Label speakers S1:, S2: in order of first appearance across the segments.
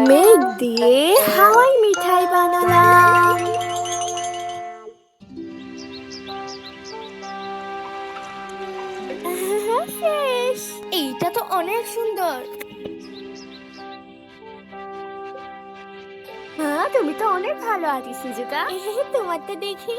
S1: মেঘ দিয়ে হাওয়াই মিঠাই বানালাম। শেষ। এইটা তো অনেক সুন্দর। হ্যাঁ, তুমি তো অনেক ভালো আছিস সুজুকা। তোমারটা দেখি।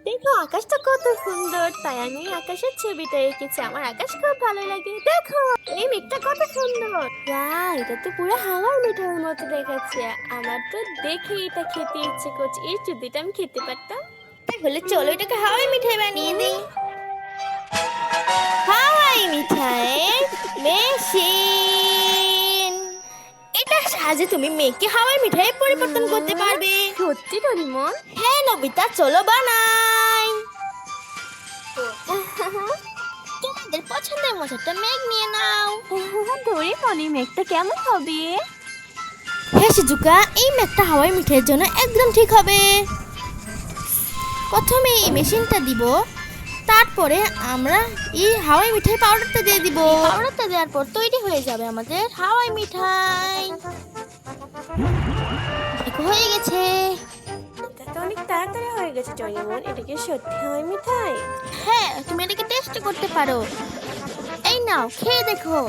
S1: দেখো আকাশটা কত সুন্দর, তাই আমি আকাশের ছবিটা এঁকেছি। আমার আকাশ খুব ভালো লাগে। দেখো এই মেঘটা কত সুন্দর। এটা তো পুরো হাওয়ার মিঠাইয়ের মতো দেখাচ্ছে। আমার তো দেখে এটা খেতে ইচ্ছে করছে। এই যদি এটা আমি খেতে পারতাম। তাহলে চলো এটাকে হাওয়াই মিঠাই বানিয়ে দিই। হাওয়াই মিঠাইয়ের মেশিন। এটা সাহায্যে তুমি মেঘকে হাওয়াই মিঠাইয়ে পরিবর্তন করতে পারবে। সত্যি ডোরেমন? হ্যাঁ নবিতা, চলো বানাই। তোমাদের পছন্দের মতো একটা মেঘ নিয়ে নাও। ডোরেমন, এই মেঘটা কেমন হবে? হ্যাঁ শিজুকা, এই মেঘটা হাওয়াই মিঠাইয়ের জন্য একদম ঠিক হবে। প্রথমে এই মেশিনটা দিব, তারপরে আমরা এই হাওয়াই মিঠাই পাউডারটা দিয়ে দিব। পাউডারটা দেওয়ার পর তৈরি হয়ে যাবে আমাদের হাওয়াই মিঠাই। দেখো হয়ে গেছে। এটা তো অনেক তাড়াতাড়ি হয়ে গেছে ডোরেমন। এটা কি সত্যি হাওয়াই মিঠাই? হ্যাঁ, তুমি এটাকে টেস্ট করতে পারো। এই নাও, খেয়ে দেখো।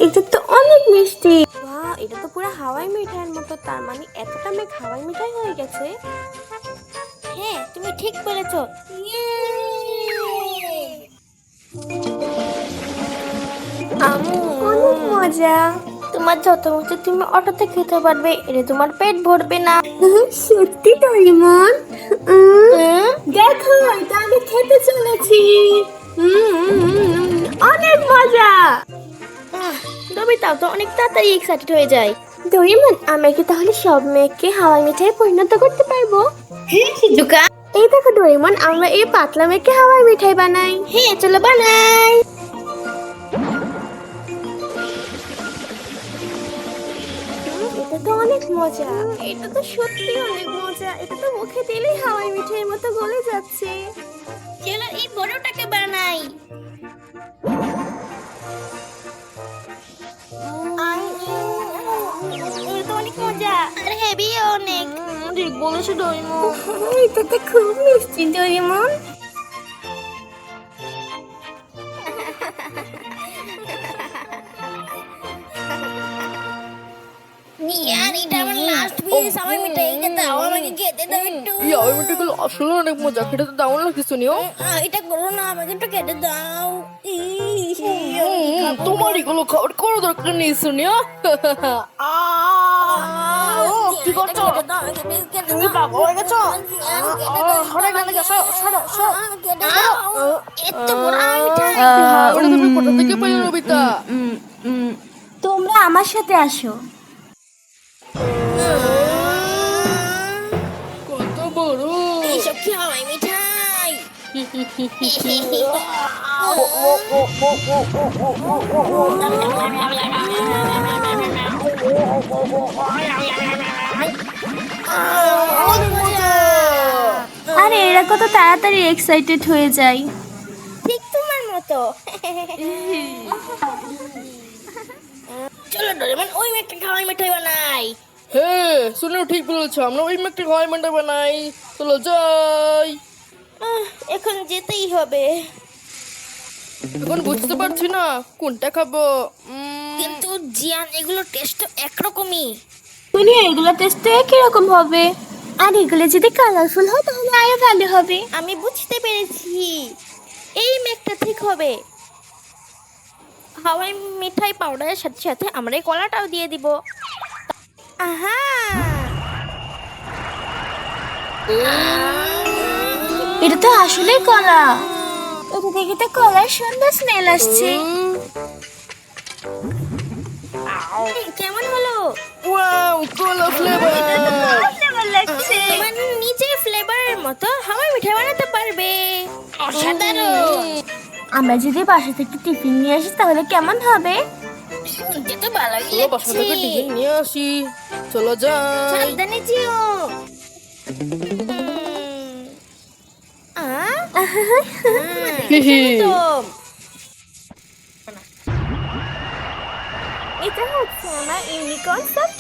S1: এটা তো অনেক মিষ্টি। বাহ, এটা তো পুরো হাওয়াই মিঠাইয়ের মতো। তার মানে এতটা মেঘ হাওয়াই মিঠাই হয়ে গেছে। হ্যাঁ, তুমি ঠিক বলেছো। অনেক মজা। তোমার যত মজা তুমি অটোতে খেতে পারবে, এটা তোমার পেট ভরবে না। সত্যি ডোরেমন? দেখো এটা আমি খেতে চলেছি। অনেক মজা। নবিতাও তো অনেক তাড়াতাড়ি এক্সাইটেড হয়ে যায়। ডোরেমন, আমরা কি তাহলে সব মেঘকে হাওয়াই মিঠাই পরিণত করতে পারবো? হ্যাঁ শিজুকা। এই দেখো ডোরেমন, আমরা এই পাতলা মেঘকে হাওয়াই মিঠাই বানাই। হ্যাঁ চলো বানাই। এটা তো অনেক মজা। এটা তো সত্যি অনেক মজা। এটা তো মুখে দিলেই হাওয়াই মিঠাইয়ের মতো গলে যাচ্ছে। চলো এই বড়টাকে বানাই। এটা তো অনেক মজা আর হেভি অনেক। ঠিক বলেছো ডোরেমন। এটা তো খুব মিষ্টি ডোরেমন।
S2: আসলে অনেক মজা, খেতে তো দারুণ লাগছে নিও।
S1: এটা করো না, আমাকে একটু কেটে দাও।
S2: তোমার এগুলো খাবার কোনো দরকার নেই শুনিও। কি করছো তুমি? পাগল হয়ে গেছো? সরে এখানে গেছো, সরো সরো। ওটা তুমি কোথা থেকে পেলে নবিতা?
S1: তোমরা আমার সাথে আসো।
S2: কত বড়!
S1: এইসব কি হাওয়াই মিঠাই? আরে এরা কত তাড়াতাড়ি এক্সাইটেড হয়ে যায়। ঠিক তোমার মতো। চলো ডোরেমন, ওই মেঘটা হাওয়াই মিঠাই বানাই।
S2: হ্যাঁ শুনেও ঠিক বলেছো, আমরা ওই একটা হাওয়াই মিঠাই বানাই। চলো যাই।
S1: এখন যেতেই হবে।
S2: এখন বুঝতে পারছি না কোনটা খাবো।
S1: কিন্তু জিয়ান, এগুলো টেস্ট তো একরকমই। শুনি এগুলো টেস্ট তো একই রকম হবে। আর এগুলো যদি কালারফুল হয় তাহলে আরো ভালো হবে। আমি বুঝতে পেরেছি, এই মেঘটা ঠিক হবে। হাওয়াই মিঠাই পাউডারের সাথে সাথে আমরা এই কলাটাও দিয়ে দিব। আহা, এটা তো আসলেই কলা। এটা দেখে তো কলার সুন্দর স্মেল আসছে। কেমন হলো?
S2: ওয়াও, কলা ফ্লেভার।
S1: মানে নিজের ফ্লেভারের মতো হাওয়াই মিঠাই বানাতে পারবে। অসাধারণ। আমরা যদি বাসা থেকে টিফিন নিয়ে আসি তাহলে কেমন হবে? শুনতে তো ভালোই
S2: চলো বাসা থেকে
S1: লাগছে।
S2: টিফিন নিয়ে আসি। চলো যাই।
S1: সাবধানে যেও। এটা হচ্ছে আমার ইউনিকর্ন সফট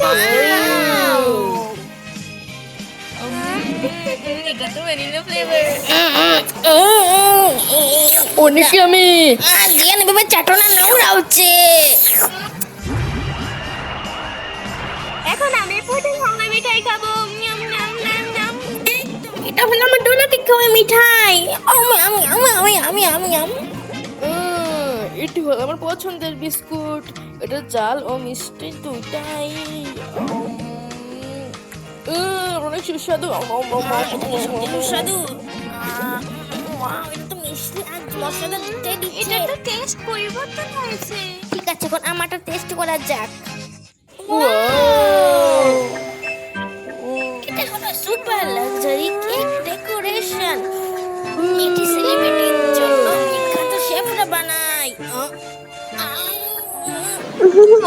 S1: এটা তো ভ্যানিলা ফ্লেভার।
S2: অনেকে আমি
S3: জিয়ান এভাবে চাটো না, নোংরা হচ্ছে।
S1: এখন আমি পুডিং ভাঙা মিঠাই খাবো। নিয়াম নিয়াম নিয়াম নিয়াম।
S3: এটা হলো আমার ডোনাটি খাওয়া মিঠাই। আমি আমি আমি আমি আমি আমি
S2: এটি হলো আমার পছন্দের বিস্কুট। এটা জাল ও মিষ্টি দুটাই। অনেক সুস্বাদু।
S3: সুস্বাদু। এটা তো মিষ্টি আর মশলা দিতে দিচ্ছে।
S1: এটা তো টেস্ট পরিবর্তন হয়েছে।
S3: ঠিক আছে, এখন আমারটা টেস্ট করা যাক। এটা হলো সুপার লাক্সারি কেক ডেকোরেশন। এটি সেলিব্রিটির জন্য বিখ্যাত শেফরা বানায়।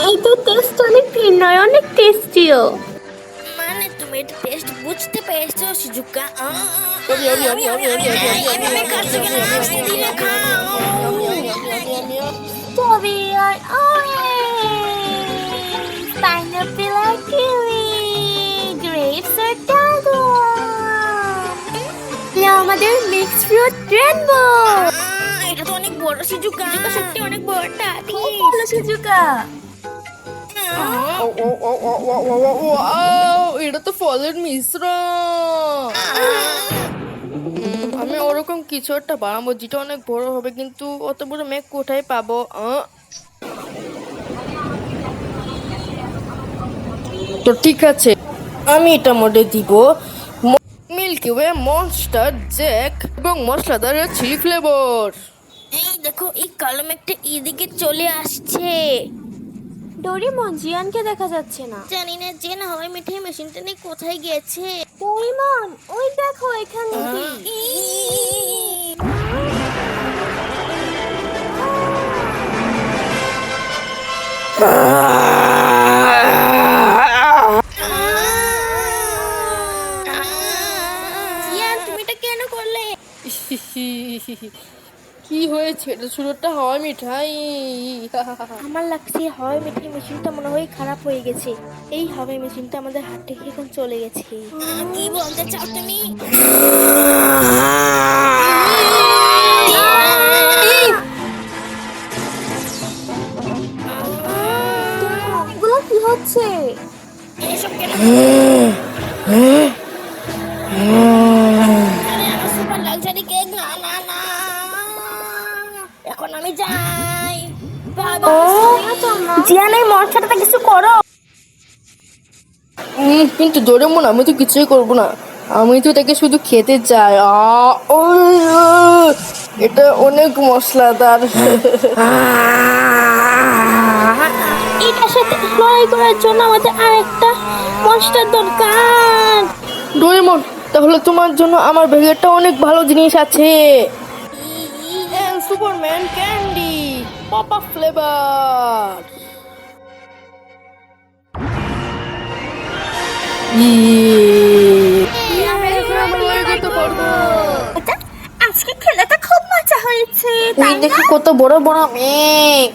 S1: এই তো টেস্ট অনেক ভিন্ন, অনেক টেস্টিও।
S3: মানে তুমি এটা টেস্ট বুঝতে পেরেছো Shizuka?
S1: Strawberry or orange, pineapple or kiwi, grapes or dragon. এটা আমাদের মিক্সড ফ্রুট রেনবো।
S3: এটা তো অনেক বড় শিজুকা, সত্যি অনেক বড়টা।
S1: ভালো সুজুকা।
S2: এটা তো ফলের মিশ্রণ। আমি ওরকম কিছু একটা বানাবো যেটা অনেক বড় হবে, কিন্তু অত বড় মেঘ কোথায় পাবো? তো ঠিক আছে, আমি এটা মধ্যে দিব মিল্কি ওয়ে, মনস্টার জ্যাক এবং মশলাদার চিলি ফ্লেভার।
S3: এই দেখো, এই কালো মেঘটা এদিকে চলে আসছে।
S1: ডোরিমন, জিয়ানকে দেখা যাচ্ছে না।
S3: জানি না যে না হয় মিঠাই মেশিনটা নিয়ে কোথায় গেছে।
S1: ডোরিমন, ওই দেখো এখানে কি?
S3: জিয়ান, তুমি এটা কেন করলে?
S2: কি হয়েছে? এটা শুরুটা হয় মিঠাই।
S3: আমার লাগছে হয় মিঠাই মেশিনটা মনে হয় খারাপ হয়ে গেছে। এই হবে মেশিনটা আমাদের হাত থেকে এখন চলে গেছে। কি বলতে চাও তুমি?
S1: এগুলো কি হচ্ছে?
S3: এসব কেন? সুপার লাক্সারি কেক, না না না, এখন আমি যাই। জিয়ান, এই মশলাটা কিছু করো।
S2: কিন্তু ডোরেমন, আমি তো কিছুই করবো না, আমি তো তাকে শুধু খেতে চাই। এটা অনেক মশলাদার।
S3: এটার সাথে লড়াই করার জন্য আমাদের আরেকটা মশলার দরকার।
S2: ডোরেমন, তাহলে তোমার জন্য আমার ব্যাগেরটা অনেক ভালো জিনিস আছে। Superman candy pop up flavour.
S1: আজকে খেলাটা খুব মজা হয়েছে।
S2: এই দেখো কত বড় বড় মেঘ।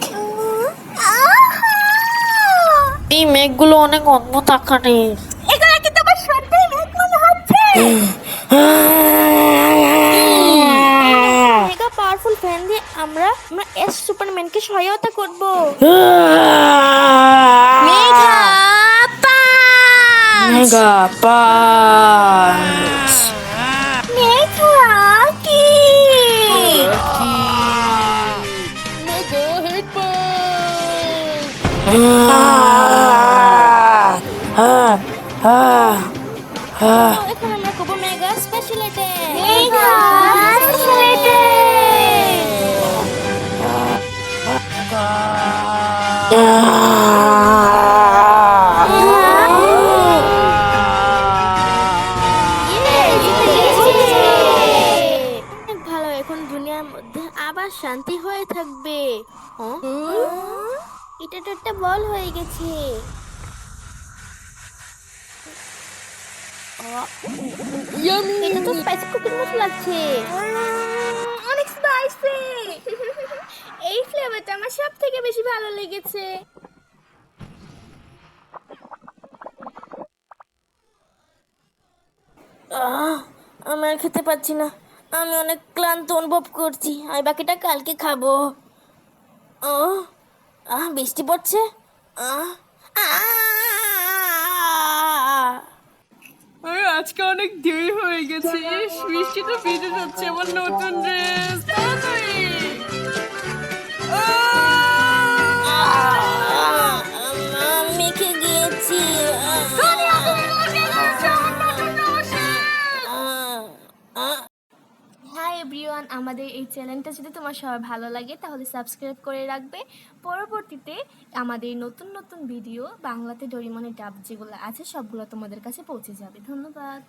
S2: এই মেঘগুলো অনেক অদ্ভুত আকারের।
S1: এগুলো কি তোমার সত্যি মেঘ মনে হচ্ছে?
S3: মেগা পাওয়ারফুল ফ্যান দিয়ে আমরা এস সুপারম্যানকে সহায়তা করব।
S1: মেঘা
S2: মেগা পাঁচ।
S1: মেঘা কি?
S2: মেগা হেড
S3: এখন আমরা করব মেগা স্পেশাল অ্যাটাক।
S1: মেঘা ছেলেটে।
S3: অনেক ভালো, এখন দুনিয়ার মধ্যে আবার শান্তি হয়ে থাকবে। এটা তো একটা বল হয়ে গেছে। এটা তো স্পাইসি কুকির মতো লাগছে।
S1: থেকে বেশি ভালো লেগেছে।
S3: আমি আর খেতে পাচ্ছি না, আমি অনেক ক্লান্ত অনুভব করছি, আমি বাকিটা কালকে খাবো। বৃষ্টি পড়ছে। আহ
S2: আরে আজকে অনেক দেরি হয়ে গেছে, বৃষ্টিতে ভিজে যাচ্ছে আমার নতুন ড্রেস। তাড়াতাড়ি
S3: মেখে গিয়েছি।
S1: হাই এভরিওয়ান, আমাদের এই চ্যানেলটা যদি তোমার সবার ভালো লাগে তাহলে সাবস্ক্রাইব করে রাখবে। পরবর্তীতে আমাদের নতুন নতুন ভিডিও বাংলাতে ডোরেমনের ডাব যেগুলো আছে সবগুলো তোমাদের কাছে পৌঁছে যাবে। ধন্যবাদ।